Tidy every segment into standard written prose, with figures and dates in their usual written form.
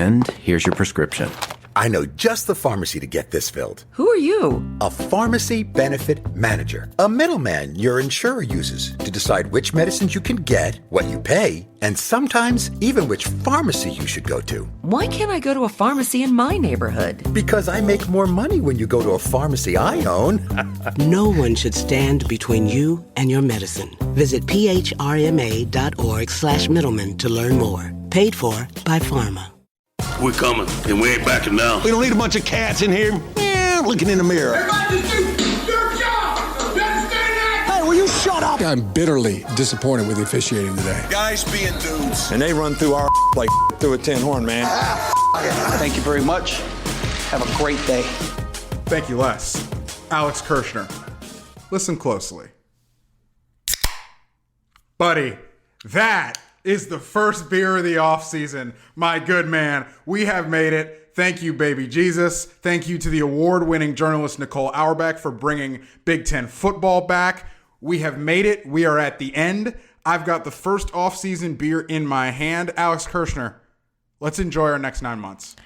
And here's your prescription. I know just the pharmacy to get this filled. Who are you? A pharmacy benefit manager. A middleman your insurer uses to decide which medicines you can get, what you pay, and sometimes even which pharmacy you should go to. Why can't I go to a pharmacy in my neighborhood? Because I make more money when you go to a pharmacy I own. No one should stand between you and your medicine. Visit phrma.org/middleman to learn more. Paid for by Pharma. We're coming, and we ain't backing down. We don't need a bunch of cats in here looking in the mirror. Everybody just do your job! You understand that? Hey, will you shut up? I'm bitterly disappointed with the officiating today. Guys being dudes. And they run through our like through a tin horn, man. Thank you very much. Have a great day. Thank you, Les. Alex Kirshner. Listen closely. Buddy, that is the first beer of the offseason. My good man, we have made it. Thank you, baby Jesus. Thank you to the award-winning journalist Nicole Auerbach for bringing Big Ten football back. We have made it. We are at the end. I've got the first offseason beer in my hand. Alex Kirshner, let's enjoy our next 9 months.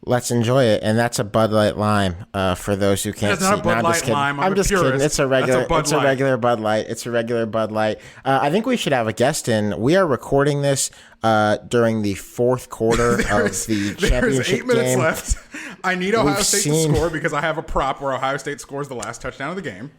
Let's enjoy it, and that's a Bud Light Lime for those who can't see. That's not a Bud Light Lime. I'm just kidding. It's a regular. It's a regular Bud Light. It's a regular Bud Light. I think we should have a guest in. We are recording this during the fourth quarter of the championship game. There's 8 minutes left. I need Ohio State to score because I have a prop where Ohio State scores the last touchdown of the game.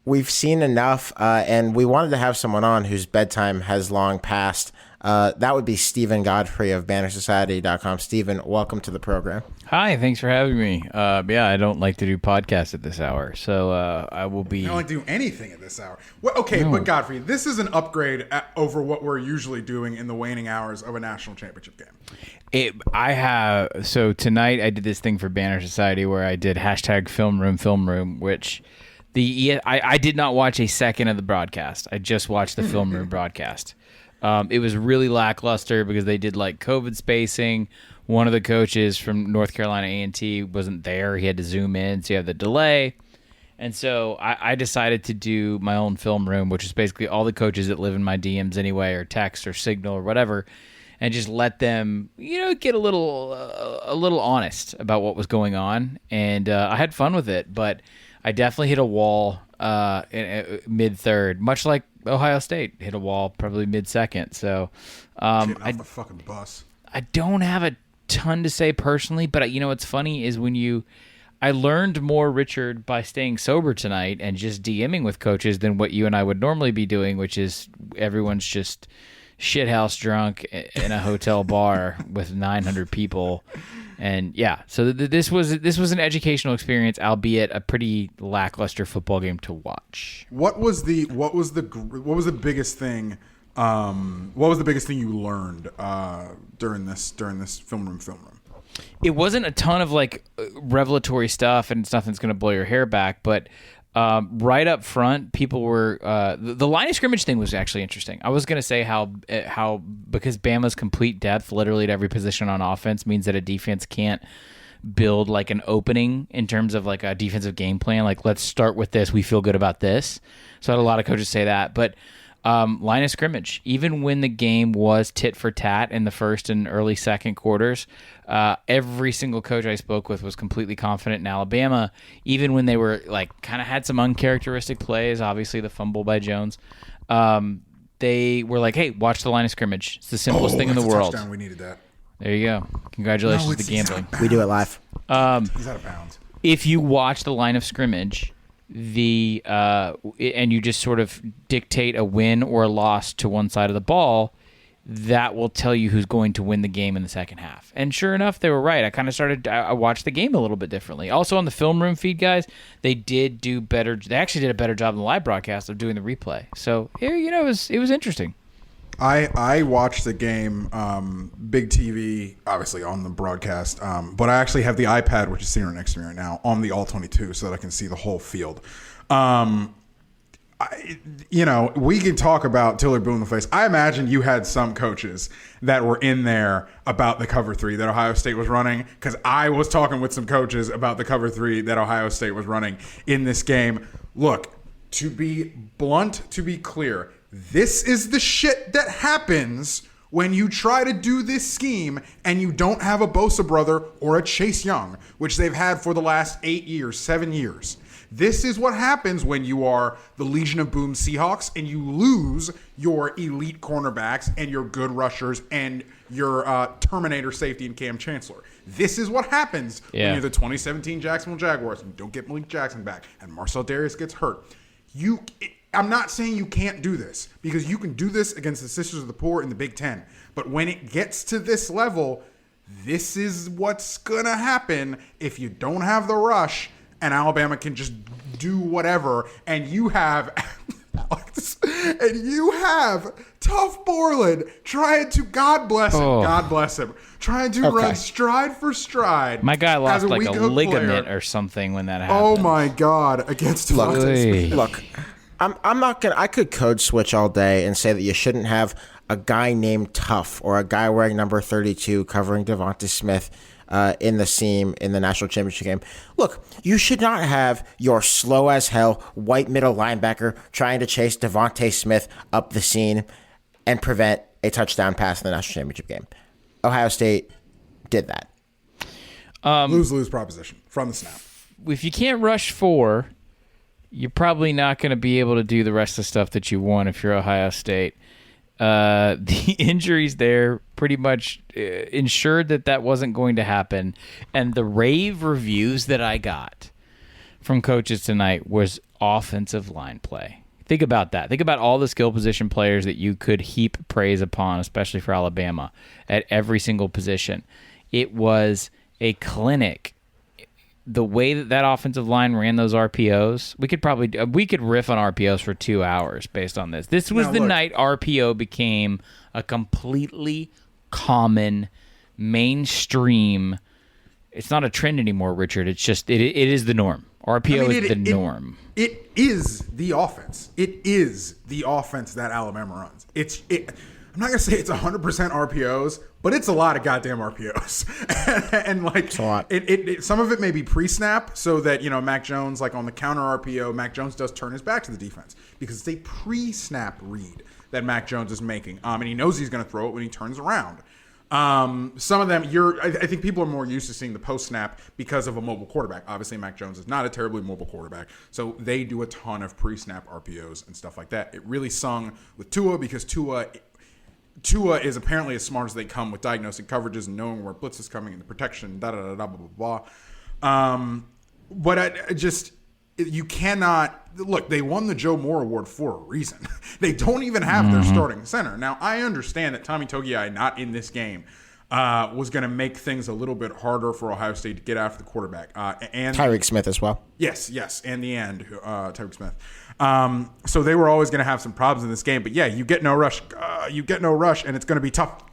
We've seen enough, and we wanted to have someone on whose bedtime has long passed. That would be Stephen Godfrey of BannerSociety.com. Stephen, welcome to the program. Hi, thanks for having me. Yeah, I don't like to do podcasts at this hour, so I will be... I don't like to do anything at this hour. Well, okay, no. But Godfrey, this is an upgrade over what we're usually doing in the waning hours of a national championship game. So tonight I did this thing for Banner Society where I did hashtag film room, which... I did not watch a second of the broadcast. I just watched the film room broadcast. It was really lackluster because they did like COVID spacing. One of the coaches from North Carolina A&T wasn't there. He had to zoom in, so you have the delay. And so I decided to do my own film room, which is basically all the coaches that live in my DMs anyway, or text or signal or whatever, and just let them, get a little honest about what was going on. And I had fun with it, but I definitely hit a wall in mid-third, much like Ohio State hit a wall probably mid-second. So off the fucking bus. I don't have a ton to say personally, but what's funny is I learned more, Richard, by staying sober tonight and just DMing with coaches than what you and I would normally be doing, which is everyone's just shithouse drunk in a hotel bar with 900 people. And yeah, so this was an educational experience, albeit a pretty lackluster football game to watch. What was the biggest thing? What was the biggest thing you learned during this film room? It wasn't a ton of like revelatory stuff, and it's nothing that's going to blow your hair back, but. Right up front, people were the line of scrimmage thing was actually interesting. I was going to say how because Bama's complete depth literally at every position on offense means that a defense can't build like an opening in terms of like a defensive game plan. Like, let's start with this. We feel good about this. So I had a lot of coaches say that. But line of scrimmage, even when the game was tit for tat in the first and early second quarters, every single coach I spoke with was completely confident in Alabama, even when they were like kind of had some uncharacteristic plays, obviously the fumble by Jones. They were like, hey, watch the line of scrimmage. It's the simplest thing in the world. Touchdown. We needed that. There you go. Congratulations to gambling. We do it live. He's out of bounds. If you watch the line of scrimmage, and you just sort of dictate a win or a loss to one side of the ball, that will tell you who's going to win the game in the second half. And sure enough, they were right. I watched the game a little bit differently. Also on the film room feed, guys, they did do better. They actually did a better job in the live broadcast of doing the replay. So here, it was interesting. I watched the game, big TV, obviously on the broadcast, but I actually have the iPad, which is sitting right next to me right now, on the All-22 so that I can see the whole field. We can talk about Tiller Blue in the face. I imagine you had some coaches that were in there about the cover three that Ohio State was running, because I was talking with some coaches about the cover three that Ohio State was running in this game. Look, to be blunt, to be clear, this is the shit that happens when you try to do this scheme and you don't have a Bosa brother or a Chase Young, which they've had for the last 8 years, 7 years. This is what happens when you are the Legion of Boom Seahawks and you lose your elite cornerbacks and your good rushers and your Terminator safety and Cam Chancellor. This is what happens when you're the 2017 Jacksonville Jaguars and you don't get Malik Jackson back and Marcel Darius gets hurt. I'm not saying you can't do this, because you can do this against the Sisters of the Poor in the Big Ten. But when it gets to this level, this is what's going to happen if you don't have the rush and Alabama can just do whatever. And you have Tough Borland trying to, God bless him, trying to run stride for stride. My guy lost like a ligament player. Or something when that happened. Oh my God, against Devontae Smith. Look, I'm not gonna. I could code switch all day and say that you shouldn't have a guy named Tough or a guy wearing number 32 covering Devontae Smith in the seam in the national championship game. Look, you should not have your slow as hell white middle linebacker trying to chase Devontae Smith up the seam and prevent a touchdown pass in the national championship game. Ohio State did that. Lose-lose proposition from the snap. If you can't rush 4, you're probably not going to be able to do the rest of the stuff that you want if you're Ohio State. The injuries there pretty much ensured that wasn't going to happen. And the rave reviews that I got from coaches tonight was offensive line play. Think about that. Think about all the skill position players that you could heap praise upon, especially for Alabama, at every single position. It was a clinic. The way that offensive line ran those RPOs, we could riff on RPOs for 2 hours based on this. This was night RPO became a completely common, mainstream. It's not a trend anymore, Richard. It's just it is the norm. RPO is the norm. It is the offense. It is the offense that Alabama runs. I'm not gonna say it's 100% RPOs, but it's a lot of goddamn RPOs, and like it's a lot. Some of it may be pre-snap, so that Mac Jones, like on the counter RPO, Mac Jones does turn his back to the defense because it's a pre-snap read that Mac Jones is making, and he knows he's gonna throw it when he turns around. Some of them, I think people are more used to seeing the post-snap because of a mobile quarterback. Obviously, Mac Jones is not a terribly mobile quarterback, so they do a ton of pre-snap RPOs and stuff like that. It really sung with Tua because Tua is apparently as smart as they come with diagnosing coverages and knowing where blitz is coming and the protection, blah, blah, blah. But you cannot, look, they won the Joe Moore Award for a reason. They don't even have their starting center. Now, I understand that Tommy Togiai not in this game was going to make things a little bit harder for Ohio State to get after the quarterback. And Tyreek Smith as well. Yes, and the end, Tyreek Smith. So they were always going to have some problems in this game. But yeah, you get no rush, and it's going to be tough.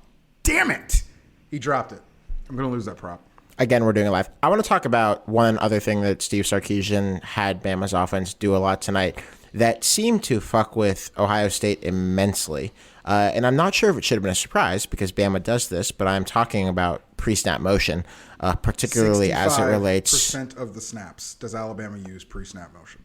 Damn it! He dropped it. I'm going to lose that prop. Again, we're doing it live. I want to talk about one other thing that Steve Sarkisian had Bama's offense do a lot tonight that seemed to fuck with Ohio State immensely. And I'm not sure if it should have been a surprise because Bama does this, but I'm talking about pre-snap motion, particularly as it relates. 65% of the snaps does Alabama use pre-snap motion.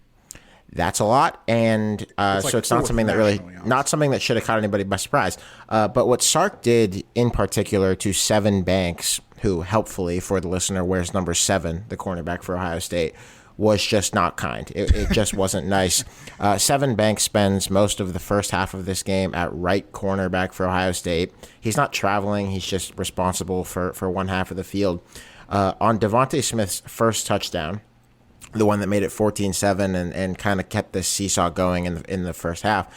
That's a lot, and so it's not something that really, honest. not something that should have caught anybody by surprise. But what Sark did in particular to Seven Banks, who helpfully for the listener wears number 7, the cornerback for Ohio State, was just not kind. It just wasn't nice. Seven Banks spends most of the first half of this game at right cornerback for Ohio State. He's not traveling. He's just responsible for one half of the field. On Devontae Smith's first touchdown, the one that made it 14-7 and kind of kept this seesaw going in the first half,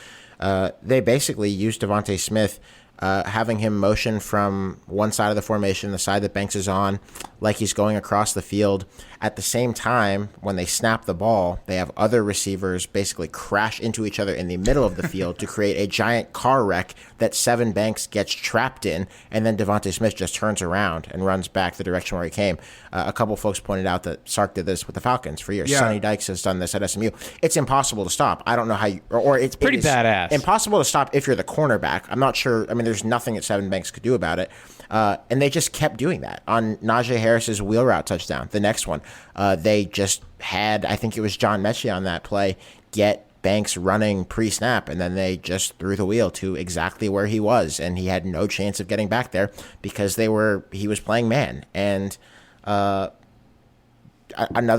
they basically used Devontae Smith, having him motion from one side of the formation, the side that Banks is on, like he's going across the field. At the same time, when they snap the ball, they have other receivers basically crash into each other in the middle of the field to create a giant car wreck that Seven Banks gets trapped in, and then Devontae Smith just turns around and runs back the direction where he came. A couple folks pointed out that Sark did this with the Falcons for years. Yeah. Sonny Dykes has done this at SMU. It's impossible to stop. I don't know how you, or it's pretty badass. Impossible to stop if you're the cornerback. I'm not sure. I mean, there's nothing that Seven Banks could do about it. And they just kept doing that. On Najee Harris's wheel route touchdown, the next one, they just had, I think it was John Mechie on that play, get Banks running pre-snap, and then they just threw the wheel to exactly where he was, and he had no chance of getting back there because he was playing man. And another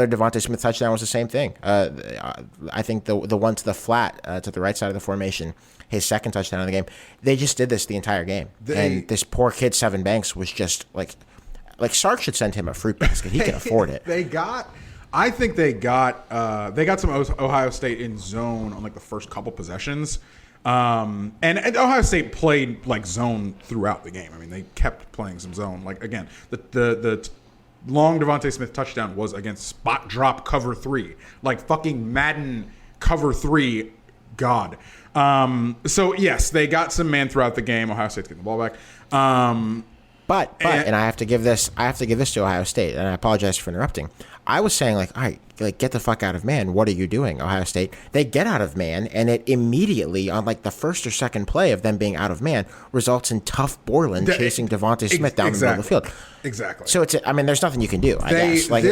Devontae Smith touchdown was the same thing. I think the one to the flat to the right side of the formation, his second touchdown of the game, they just did this the entire game. And this poor kid, Seven Banks, was just like Sark should send him a fruit basket. He can afford it. I think they got some Ohio State in zone on like the first couple possessions. And Ohio State played like zone throughout the game. I mean, they kept playing some zone. Like, again, the long Devontae Smith touchdown was against spot drop cover 3, like fucking Madden cover 3. God. So yes, they got some man throughout the game. Ohio State's getting the ball back. But I have to give this to Ohio State, and I apologize for interrupting. I was saying, like, all right, like, get the fuck out of man. What are you doing, Ohio State? They get out of man, and it immediately, on like the first or second play of them being out of man, results in Tough Borland chasing Devontae Smith down the middle of the field. Exactly. So there's nothing you can do, I guess. Like,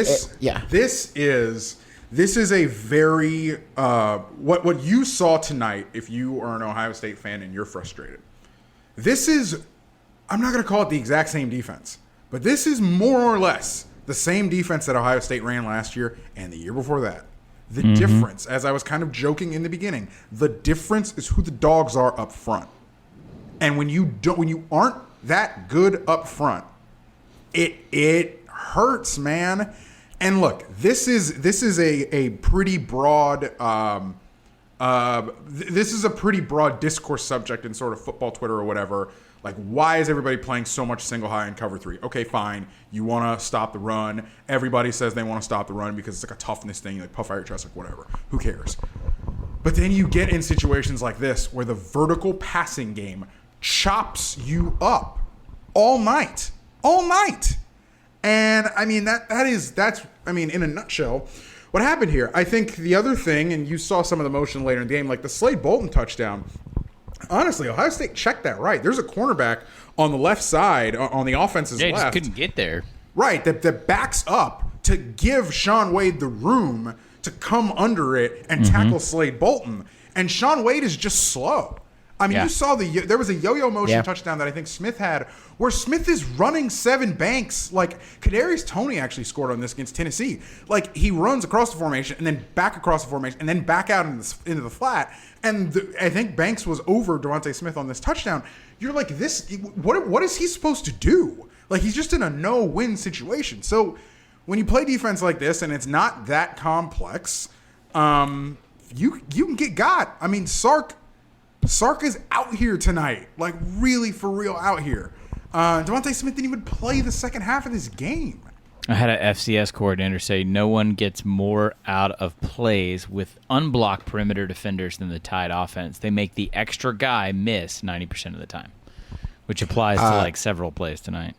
this is a very what you saw tonight. If you are an Ohio State fan and you're frustrated, this is, I'm not going to call it the exact same defense, but this is more or less the same defense that Ohio State ran last year and the year before that. The difference, as I was kind of joking in the beginning, the difference is who the dogs are up front. And when you aren't that good up front, it hurts, man. And look, this is a pretty broad this is a pretty broad discourse subject in sort of football Twitter or whatever. Like, why is everybody playing so much single high and cover 3? Okay, fine. You want to stop the run. Everybody says they want to stop the run because it's like a toughness thing. You like puff out your chest, like whatever. Who cares? But then you get in situations like this where the vertical passing game chops you up all night. And I mean, that's in a nutshell what happened here. I think the other thing, and you saw some of the motion later in the game, like the Slade Bolton touchdown. Honestly, Ohio State checked that right. There's a cornerback on the left side, on the offense's left. Yeah, just couldn't get there. Right, that backs up to give Shaun Wade the room to come under it and tackle Slade Bolton. And Shaun Wade is just slow. I mean, you saw there was a yo-yo motion touchdown that I think Smith had where Smith is running Seven Banks. Like, Kadarius Toney actually scored on this against Tennessee. Like, he runs across the formation and then back across the formation and then back out into the flat. And I think Banks was over Devontae Smith on this touchdown. You're like, what is he supposed to do? Like, he's just in a no-win situation. So when you play defense like this and it's not that complex, you can get got. I mean, Sark is out here tonight, like really for real out here. Devontae Smith didn't even play the second half of this game. I had an FCS coordinator say no one gets more out of plays with unblocked perimeter defenders than the Tide offense. They make the extra guy miss 90% of the time, which applies to like several plays tonight.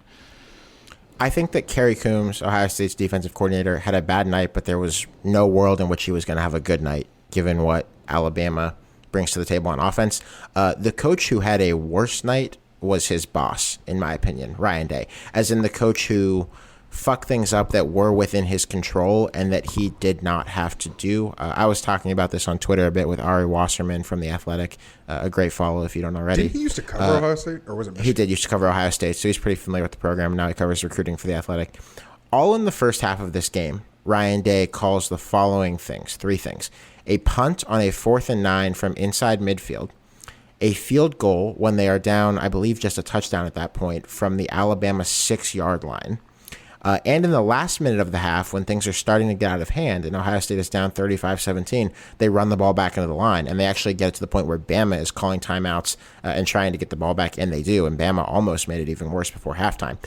I think that Kerry Coombs, Ohio State's defensive coordinator, had a bad night, but there was no world in which he was going to have a good night, given what Alabama brings to the table on offense. The coach who had a worse night was his boss, in my opinion, Ryan Day, as in the coach who fucked things up that were within his control and that he did not have to do. I was talking about this on Twitter a bit with Ari Wasserman from The Athletic, a great follow if you don't already. Did he used to cover Ohio State, or was it Michigan? He did used to cover Ohio State, so he's pretty familiar with the program. Now he covers recruiting for The Athletic. All in the first half of this game, Ryan Day calls the following things, 3 things. A punt on a 4th and 9 from inside midfield, a field goal when they are down, I believe just a touchdown at that point, from the Alabama 6-yard line. And in the last minute of the half, when things are starting to get out of hand and Ohio State is down 35-17, they run the ball back into the line, and they actually get it to the point where Bama is calling timeouts and trying to get the ball back, and they do, and Bama almost made it even worse before halftime.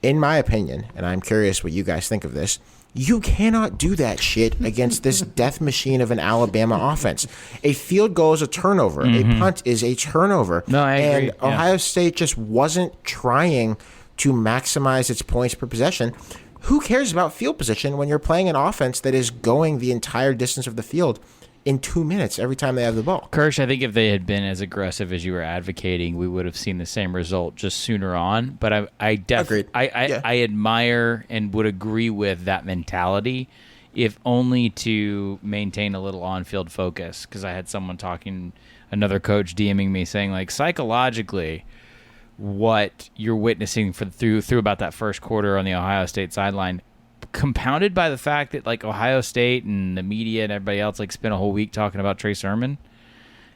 In my opinion, and I'm curious what you guys think of this, you cannot do that shit against this death machine of an Alabama offense. A field goal is a turnover. A punt is a turnover. No, I agree. And Ohio State just wasn't trying to maximize its points per possession. Who cares about field position when you're playing an offense that is going the entire distance of the field in 2 minutes every time they have the ball? Kirsch, I think if they had been as aggressive as you were advocating, we would have seen the same result just sooner on. But I definitely I admire and would agree with that mentality, if only to maintain a little on-field focus. Because I had another coach DMing me saying, like, psychologically, what you're witnessing through about that first quarter on the Ohio State sideline, compounded by the fact that, like, Ohio State and the media and everybody else, like, spent a whole week talking about Trey Sermon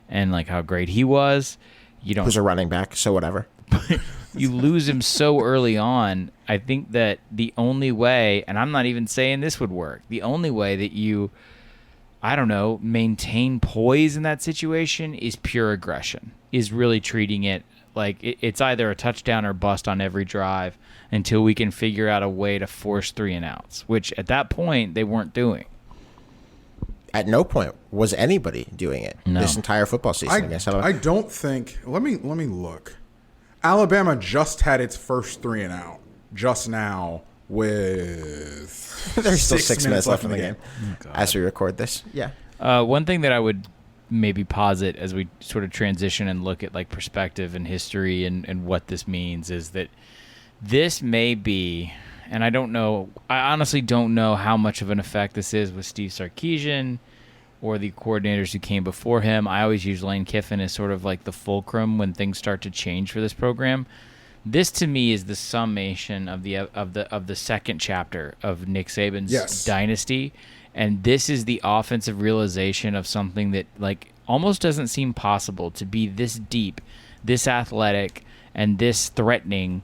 and, like, how great he was. Who's a running back, so whatever. You lose him so early on. I think that the only way, and I'm not even saying this would work, the only way that you, I don't know, maintain poise in that situation is pure aggression, is really treating it like it's either a touchdown or bust on every drive until we can figure out a way to force 3 and outs, which at that point they weren't doing. At no point was anybody doing it this entire football season. I don't think. Let me look. Alabama just had its first 3 and out just now with there's still 6 minutes left in the game as we record this. Yeah. One thing that I would maybe posit as we sort of transition and look at, like, perspective and history and what this means is that this may be, and I honestly don't know how much of an effect this is with Steve Sarkisian or the coordinators who came before him. I always use Lane Kiffin as sort of like the fulcrum when things start to change for this program. This, to me, is the summation of the second chapter of Nick Saban's dynasty, and this is the offensive realization of something that, like, almost doesn't seem possible, to be this deep, this athletic, and this threatening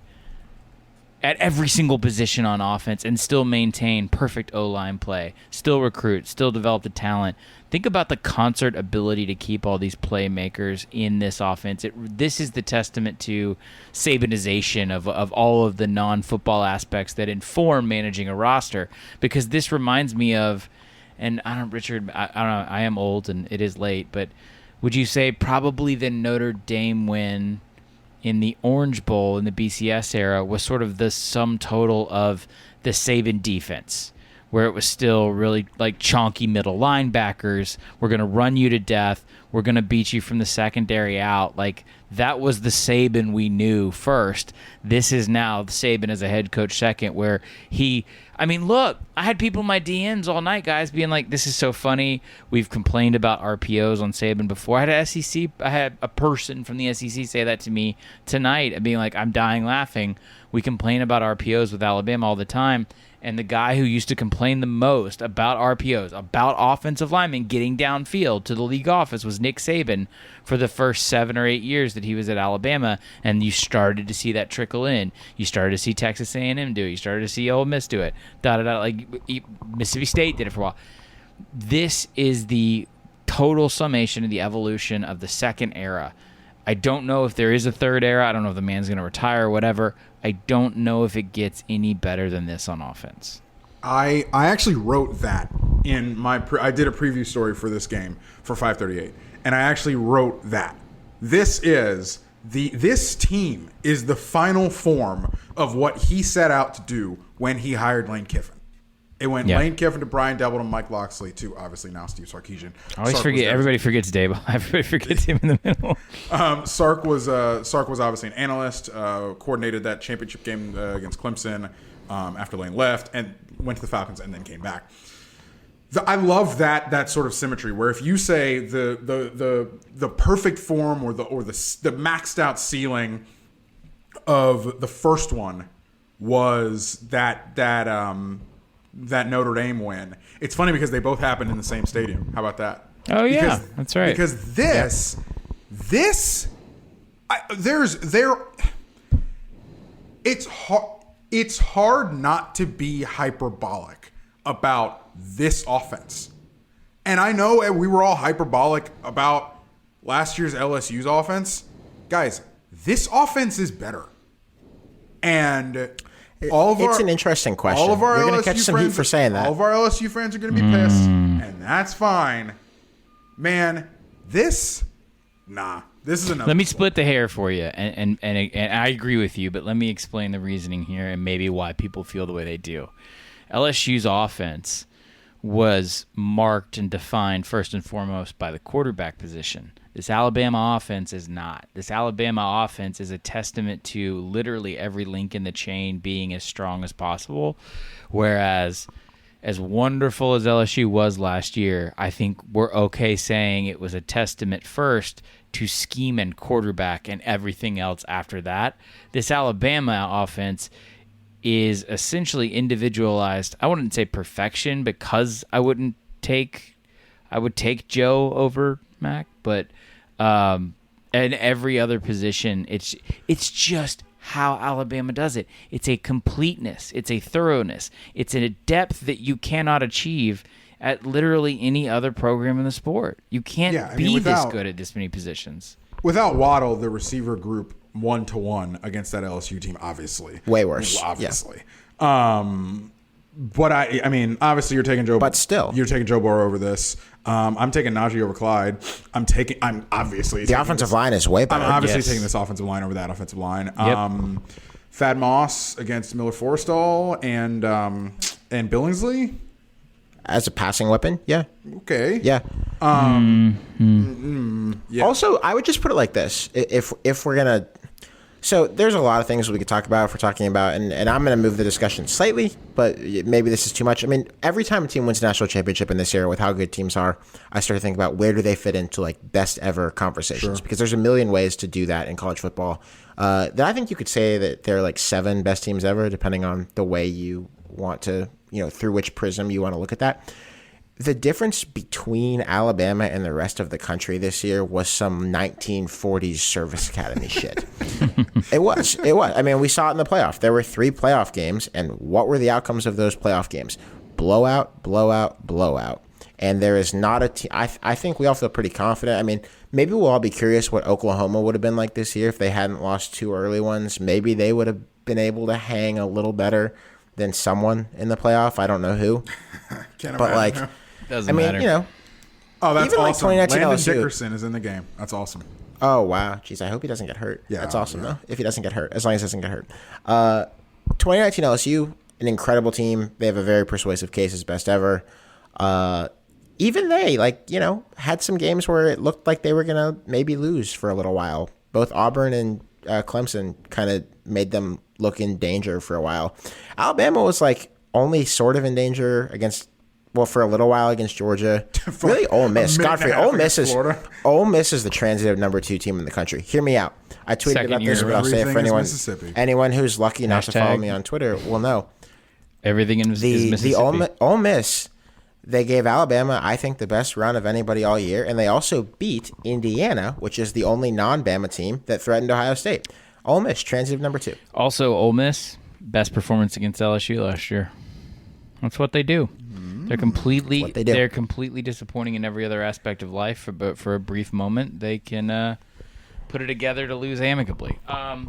at every single position on offense and still maintain perfect O-line play, still recruit, still develop the talent. Think about the concert ability to keep all these playmakers in this offense. This is the testament to Sabanization of all of the non-football aspects that inform managing a roster, because this reminds me of, and I don't know, I am old and it is late, but would you say probably the Notre Dame win in the Orange Bowl in the BCS era was sort of the sum total of the Saban defense, where it was still really like chonky middle linebackers. We're going to run you to death. We're going to beat you from the secondary out. Like, that was the Saban we knew first. This is now the Saban as a head coach second, where look, I had people in my DMs all night, guys, being like, this is so funny. We've complained about RPOs on Saban before. I had a person from the SEC say that to me tonight and being like, I'm dying laughing. We complain about RPOs with Alabama all the time. And the guy who used to complain the most about RPOs, about offensive linemen getting downfield to the league office, was Nick Saban for the first 7 or 8 years that he was at Alabama. And you started to see that trickle in. You started to see Texas A&M do it. You started to see Ole Miss do it. Like Mississippi State did it for a while. This is the total summation of the evolution of the second era. I don't know if there is a third era. I don't know if the man's going to retire or whatever. I don't know if it gets any better than this on offense. I actually wrote that in I did a preview story for this game for 538, and I actually wrote that. This team is the final form of what he set out to do when he hired Lane Kiffin. It went Lane Kiffin to Brian Double to Mike Loxley to obviously now Steve Sarkisian. I always forget. Everybody forgets Dable. Everybody forgets him in the middle. Sark was obviously an analyst. Coordinated that championship game against Clemson after Lane left, and went to the Falcons and then came back. I love that sort of symmetry where if you say the perfect form or the maxed out ceiling of the first one was that Notre Dame win. It's funny because they both happened in the same stadium. How about that? Oh yeah, that's right. Because it's hard not to be hyperbolic about this offense. And I know we were all hyperbolic about last year's LSU's offense. Guys, this offense is better. And it's an interesting question. You're going to catch some heat for saying that. All of our LSU fans are going to be pissed, and that's fine. Man, this is enough. Let me split the hair for you, and I agree with you, but let me explain the reasoning here and maybe why people feel the way they do. LSU's offense was marked and defined first and foremost by the quarterback position. This Alabama offense is not. This Alabama offense is a testament to literally every link in the chain being as strong as possible, whereas as wonderful as LSU was last year, I think we're okay saying it was a testament first to scheme and quarterback and everything else after that. This Alabama offense is essentially individualized. I wouldn't say perfection because I would take Joe over Mac, but in every other position, it's just how Alabama does it. It's a completeness. It's a thoroughness. It's a depth that you cannot achieve at literally any other program in the sport. You can't be this good at this many positions. Without Waddle, the receiver group 1-to-1 against that LSU team, obviously. Way worse. Obviously. Yeah. But I mean, obviously you're taking Joe. But still, you're taking Joe Burrow over this. I'm taking Najee over Clyde. I'm obviously the offensive line is way better. I'm obviously taking this offensive line over that offensive line. Yep. Thad Moss against Miller Forrestall and Billingsley as a passing weapon. Yeah. Okay. Yeah. Yeah. Also, I would just put it like this: if we're gonna. So there's a lot of things we could talk about if we're talking about, and I'm going to move the discussion slightly, but maybe this is too much. I mean, every time a team wins a national championship in this era with how good teams are, I start to think about where do they fit into like best ever conversations, because there's a million ways to do that in college football. That I think you could say that they're like 7 best teams ever, depending on the way you want to, through which prism you want to look at that. The difference between Alabama and the rest of the country this year was some 1940s service academy shit. It was. I mean, we saw it in the playoff. There were 3 playoff games, and what were the outcomes of those playoff games? Blowout, blowout, blowout. And there is not a team. I think we all feel pretty confident. I mean, maybe we'll all be curious what Oklahoma would have been like this year if they hadn't lost 2 early ones. Maybe they would have been able to hang a little better than someone in the playoff. I don't know who. But like, doesn't matter. Oh, that's even awesome. Like Landon LSU, Dickerson is in the game. That's awesome. Oh, wow. Jeez, I hope he doesn't get hurt. Yeah, that's awesome, though, if he doesn't get hurt, as long as he doesn't get hurt. 2019 LSU, an incredible team. They have a very persuasive case as best ever. Even they, had some games where it looked like they were going to maybe lose for a little while. Both Auburn and Clemson kind of made them look in danger for a while. Alabama was, only sort of in danger for a little while against Georgia. Really, Ole Miss. Godfrey, Ole Miss is the transitive number 2 team in the country. Hear me out. I tweeted about this, but I'll say it for anyone who's lucky not to follow me on Twitter will know. Everything is Mississippi. The Ole Miss, they gave Alabama, I think, the best run of anybody all year, and they also beat Indiana, which is the only non-Bama team that threatened Ohio State. Ole Miss, transitive number 2. Also, Ole Miss, best performance against LSU last year. That's what they do. They're completely disappointing in every other aspect of life, but for a brief moment, they can put it together to lose amicably. I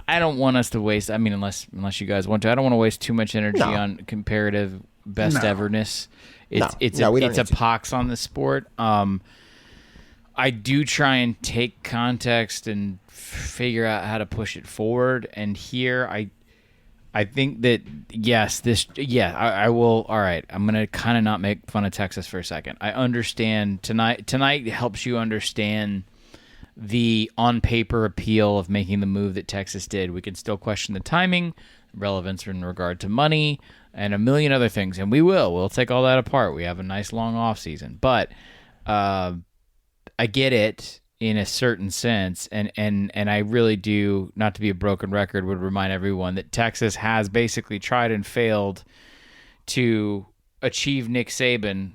don't want us to waste. I mean, unless you guys want to, I don't want to waste too much energy on comparative best everness. It's a pox on the sport. I do try and take context and figure out how to push it forward. And here, I think that, I will. All right, I'm going to kind of not make fun of Texas for a second. I understand tonight helps you understand the on-paper appeal of making the move that Texas did. We can still question the timing, relevance in regard to money, and a million other things, and we will. We'll take all that apart. We have a nice long off season. But I get it in a certain sense, and I really do, not to be a broken record, would remind everyone that Texas has basically tried and failed to achieve Nick Saban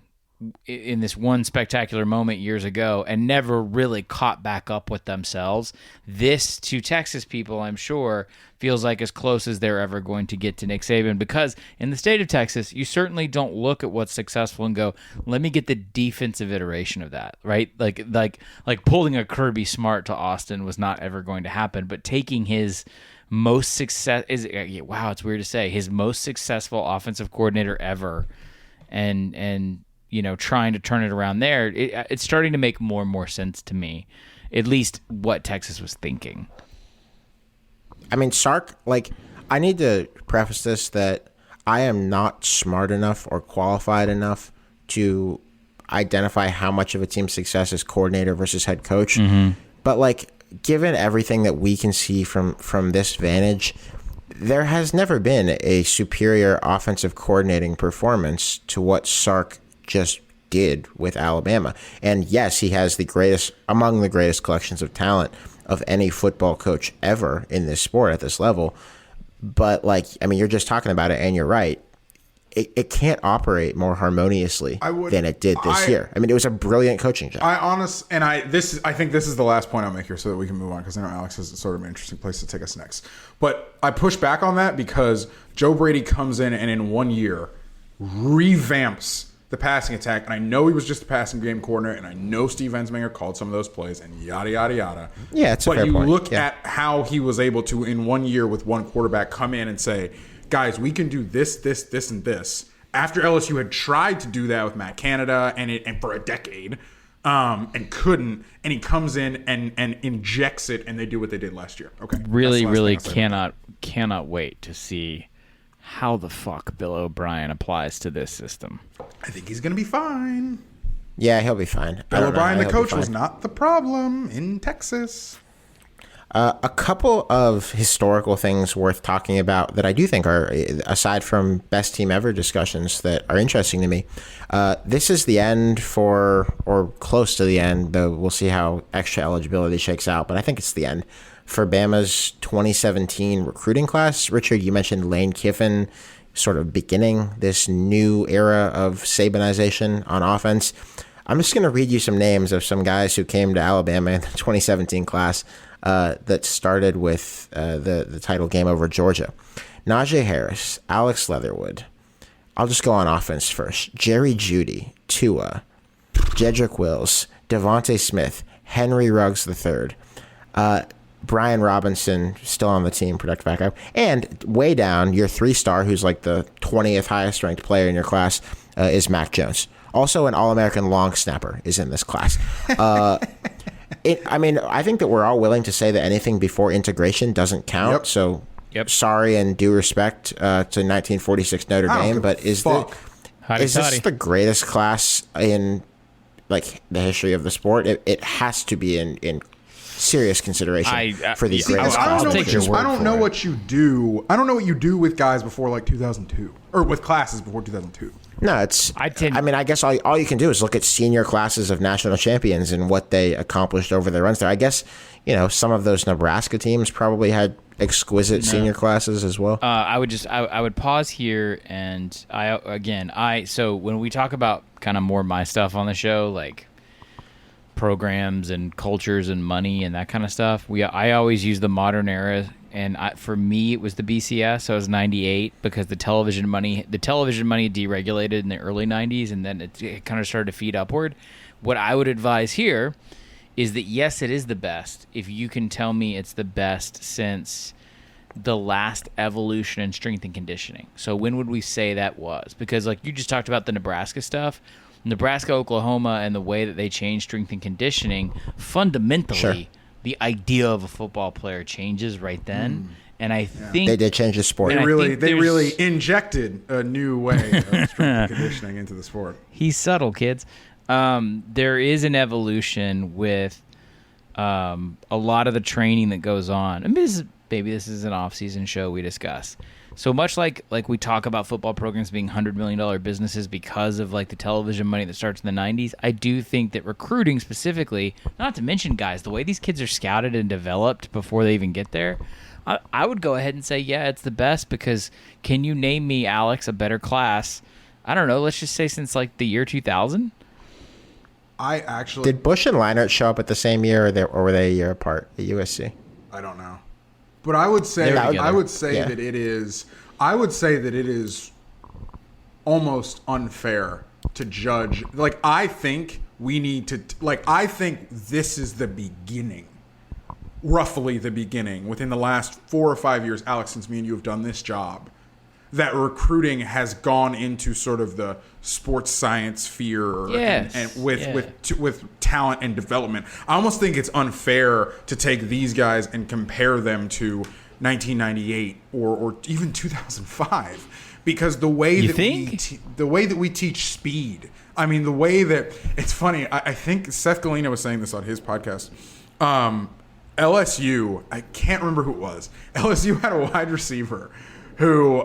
in this one spectacular moment years ago and never really caught back up with themselves. This, to Texas people, I'm sure, feels like as close as they're ever going to get to Nick Saban, because in the state of Texas, you certainly don't look at what's successful and go, let me get the defensive iteration of that, right? Like pulling a Kirby Smart to Austin was not ever going to happen, but taking his most it's weird to say, his most successful offensive coordinator ever and trying to turn it around there, it's starting to make more and more sense to me, at least what Texas was thinking. I mean, Sark, I need to preface this that I am not smart enough or qualified enough to identify how much of a team's success is coordinator versus head coach. Mm-hmm. But, given everything that we can see from this vantage, there has never been a superior offensive coordinating performance to what Sark just did with Alabama. And yes, he has among the greatest collections of talent of any football coach ever in this sport at this level. But you're just talking about it, and you're right. It can't operate more harmoniously than it did this year. I mean, it was a brilliant coaching job. I think this is the last point I'll make here so that we can move on, because I know Alex has sort of an interesting place to take us next. But I push back on that because Joe Brady comes in and in 1 year revamps the passing attack. And I know he was just a passing game coordinator, and I know Steve Ensminger called some of those plays and yada, yada, yada. Yeah, it's a fair point. But you look at how he was able to, in 1 year with one quarterback, come in and say, guys, we can do this, this, this, and this. After LSU had tried to do that with Matt Canada and for a decade and couldn't, and he comes in and injects it, and they do what they did last year. Okay, really cannot wait to see how the fuck Bill O'Brien applies to this system. I think he's going to be fine. Yeah, he'll be fine. Bill O'Brien, the coach, was not the problem in Texas. A couple of historical things worth talking about that I do think are, aside from best team ever discussions, that are interesting to me. This is the end or close to the end, though we'll see how extra eligibility shakes out, but I think it's the end for Bama's 2017 recruiting class. Richard, you mentioned Lane Kiffin sort of beginning this new era of Sabanization on offense. I'm just going to read you some names of some guys who came to Alabama in the 2017 class that started with the title game over Georgia. Najee Harris, Alex Leatherwood. I'll just go on offense first. Jerry Jeudy, Tua, Jedrick Wills, Devontae Smith, Henry Ruggs III, Brian Robinson, still on the team, productive backup, and way down, your 3-star, who's like the 20th highest ranked player in your class, is Mac Jones. Also, an All-American long snapper is in this class. I think that we're all willing to say that anything before integration doesn't count. Yep. So, sorry and due respect to 1946 Notre Dame, but is this the greatest class in like the history of the sport? It has to be in serious consideration for the greatest class. I don't know what you do. I don't know what you do with guys before like 2002, or with classes before 2002. No, I guess all you can do is look at senior classes of national champions and what they accomplished over their runs there. I guess, some of those Nebraska teams probably had exquisite senior classes as well. I would pause here, and so when we talk about kind of more my stuff on the show, like programs and cultures and money and that kind of stuff, I always use the modern era. And for me, it was the BCS. So it was 98 because the television money deregulated in the early 90s, and then it kind of started to feed upward. What I would advise here is that, yes, it is the best. If you can tell me it's the best since the last evolution in strength and conditioning. So when would we say that was? Because like you just talked about the Nebraska stuff, Nebraska, Oklahoma, and the way that they changed strength and conditioning, fundamentally, sure, the idea of a football player changes right then. And I think they did change the sport. They really injected a new way of strength and conditioning into the sport. He's subtle, kids. There is an evolution with a lot of the training that goes on. And this is an off-season show we discuss. So much like we talk about football programs being $100 million businesses because of like the television money that starts in the 90s, I do think that recruiting specifically, not to mention guys, the way these kids are scouted and developed before they even get there, I would go ahead and say, yeah, it's the best, because can you name me, Alex, a better class? I don't know. Let's just say since like the year 2000. Did Bush and Leinart show up at the same year, or were they a year apart at USC? I don't know. But I would say that it is almost unfair to judge. Like, I think we need to I think this is the beginning, roughly the beginning, within the last 4 or 5 years, Alex, since me and you have done this job, that recruiting has gone into sort of the sports science sphere, and with talent and development. I almost think it's unfair to take these guys and compare them to 1998 or even 2005, because the way that we teach speed. I mean, the way that it's funny. I think Seth Galina was saying this on his podcast. LSU, I can't remember who it was. LSU had a wide receiver who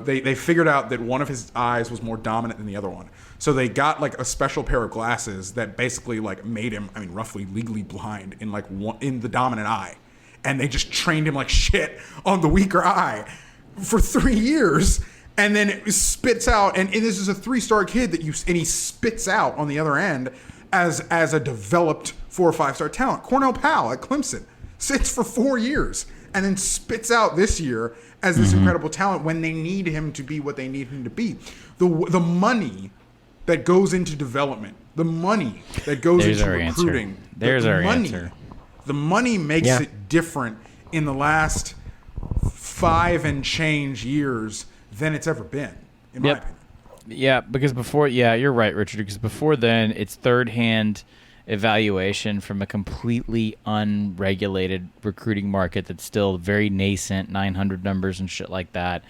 they figured out that one of his eyes was more dominant than the other one. So they got like a special pair of glasses that basically like made him, I mean, roughly legally blind in like in the dominant eye. And they just trained him like shit on the weaker eye for 3 years. And then it spits out, and this is a 3-star kid and he spits out on the other end as a developed 4 or 5-star talent. Cornell Powell at Clemson sits for 4 years and then spits out this year as this incredible talent when they need him to be what they need him to be. The money that goes into development, the money that goes into recruiting, the money makes it different in the last 5 and change years than it's ever been, in my opinion. Yeah, because you're right, Richard, because before then, it's third-hand evaluation from a completely unregulated recruiting market that's still very nascent, 900 numbers and shit like that.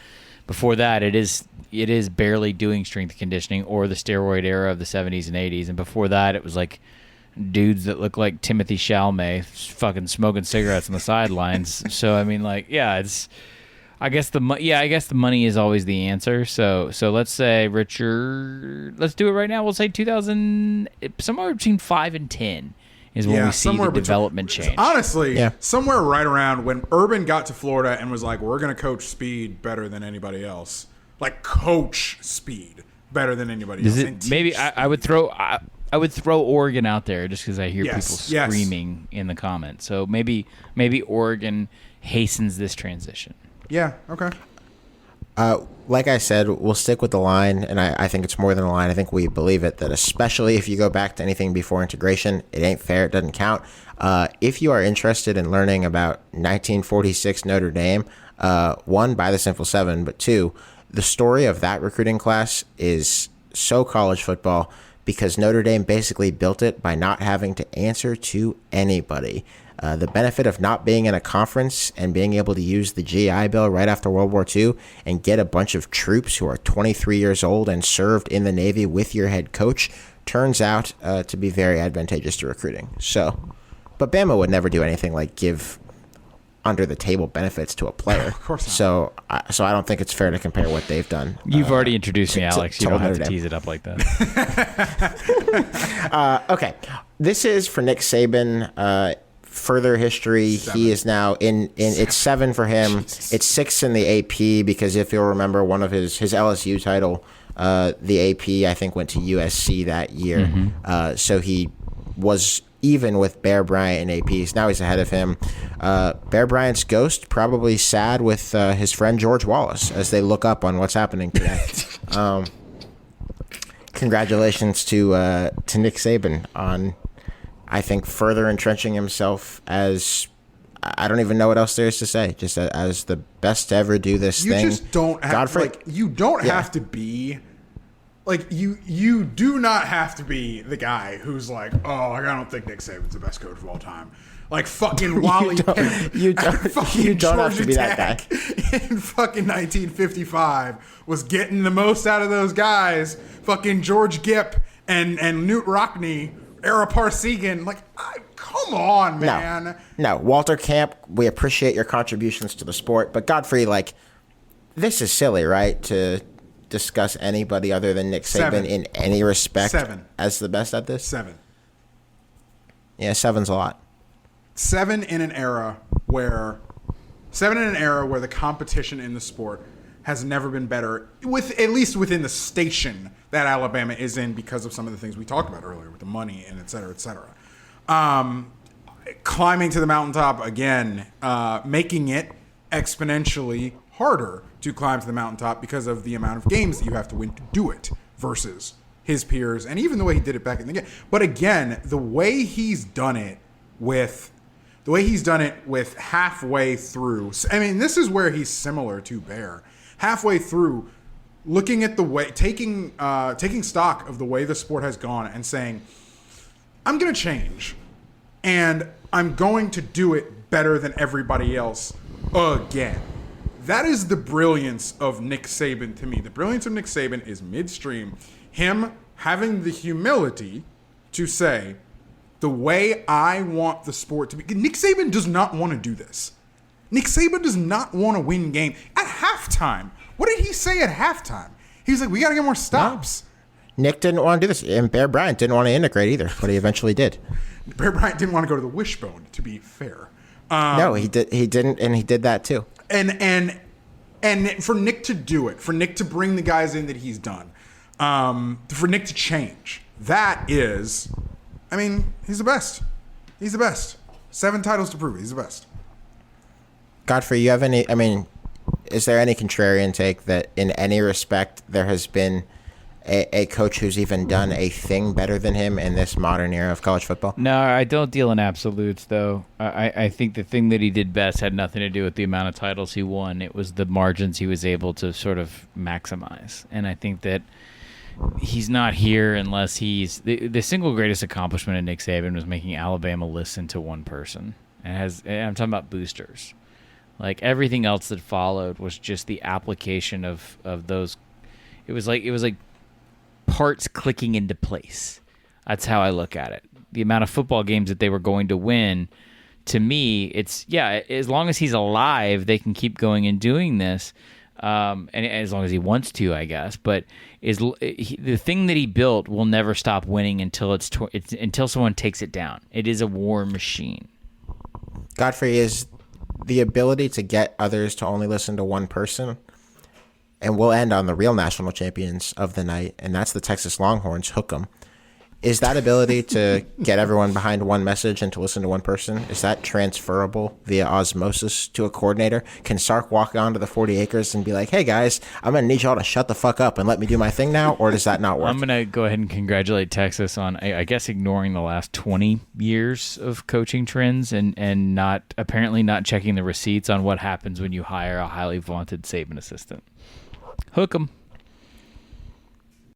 Before that, it is barely doing strength conditioning or the steroid era of the 70s and 80s. And before that, it was like dudes that look like Timothy Chalamet fucking smoking cigarettes on the sidelines. So, I mean, like, I guess the money is always the answer. So let's say, Richard, let's do it right now. We'll say 2000, somewhere between 5 and 10 is when we see the development change. Honestly, somewhere right around when Urban got to Florida and was like, we're going to coach speed better than anybody else. Like, coach speed better than anybody else. Maybe I would throw Oregon out there just because I hear people screaming in the comments. So maybe Oregon hastens this transition. Yeah, okay. Like I said, we'll stick with the line, and I think it's more than a line. I think we believe it, that especially if you go back to anything before integration, it ain't fair, it doesn't count. If you are interested in learning about 1946 Notre Dame, one, buy the Simple 7, but two, the story of that recruiting class is so college football because Notre Dame basically built it by not having to answer to anybody. The benefit of not being in a conference and being able to use the GI Bill right after World War II and get a bunch of troops who are 23 years old and served in the Navy with your head coach turns out to be very advantageous to recruiting. So, but Bama would never do anything like give under-the-table benefits to a player. Of course not. So I don't think it's fair to compare what they've done. You've already introduced me, Alex. You don't have to tease it up like that. Okay. This is for Nick Saban. Further history, 7. He is now in it's 7 for him. Jesus. It's 6 in the AP because if you'll remember one of his LSU title, the AP I think went to USC that year. Mm-hmm. So he was even with Bear Bryant in APs. Now he's ahead of him. Bear Bryant's ghost probably sad with his friend George Wallace as they look up on what's happening today. Congratulations to Nick Saban on, I think, further entrenching himself as, I don't even know what else there is to say, just as the best to ever do this thing. You just don't have, have to be, like, you do not have to be the guy who's like, oh, I don't think Nick Saban's the best coach of all time. Like fucking Wally Pipp. You don't have to be that guy. In fucking 1955 was getting the most out of those guys. Fucking George Gipp and Newt Rockne, Ara Parsegan, like, come on, man. No, Walter Camp, we appreciate your contributions to the sport, but Godfrey, like, this is silly, right? To discuss anybody other than Nick Saban in any respect as the best at this? 7. Yeah, 7's a lot. 7 in an era where the competition in the sport has never been better, at least within the station that Alabama is in because of some of the things we talked about earlier with the money and et cetera, et cetera. Climbing to the mountaintop again, making it exponentially harder to climb to the mountaintop because of the amount of games that you have to win to do it versus his peers and even the way he did it back in the game. But again, the way he's done it with halfway through, I mean, this is where he's similar to Bear. Halfway through, looking at the way, taking stock of the way the sport has gone and saying, I'm going to change, and I'm going to do it better than everybody else again. That is the brilliance of Nick Saban to me. The brilliance of Nick Saban is midstream, him having the humility to say, the way I want the sport to be. Nick Saban does not want to do this. Nick Saban does not want to win game. At halftime, what did he say at halftime? He was like, we got to get more stops. No. Nick didn't want to do this. And Bear Bryant didn't want to integrate either, but he eventually did. Bear Bryant didn't want to go to the wishbone, to be fair. No, he didn't, and he did that too. And for Nick to do it, for Nick to bring the guys in that he's done, for Nick to change, that is, I mean, he's the best. He's the best. 7 titles to prove it. He's the best. Godfrey, you have any, I mean, is there any contrarian take that in any respect there has been a coach who's even done a thing better than him in this modern era of college football? No, I don't deal in absolutes, though. I think the thing that he did best had nothing to do with the amount of titles he won. It was the margins he was able to sort of maximize. And I think that he's not here unless he's... The single greatest accomplishment of Nick Saban was making Alabama listen to one person. And I'm talking about boosters. Like, everything else that followed was just the application of those... It was like parts clicking into place. That's how I look at it. The amount of football games that they were going to win, to me, it's, yeah, as long as he's alive, they can keep going and doing this. And as long as he wants to, I guess. But the thing that he built will never stop winning until until someone takes it down. It is a war machine. Godfrey, is the ability to get others to only listen to one person, and we'll end on the real national champions of the night, and that's the Texas Longhorns, hook 'em. Is that ability to get everyone behind one message and to listen to one person, is that transferable via osmosis to a coordinator? Can Sark walk onto the 40 acres and be like, hey guys, I'm going to need y'all to shut the fuck up and let me do my thing now, or does that not work? I'm going to go ahead and congratulate Texas on, I guess, ignoring the last 20 years of coaching trends and apparently not checking the receipts on what happens when you hire a highly vaunted Saban assistant. Hook 'em.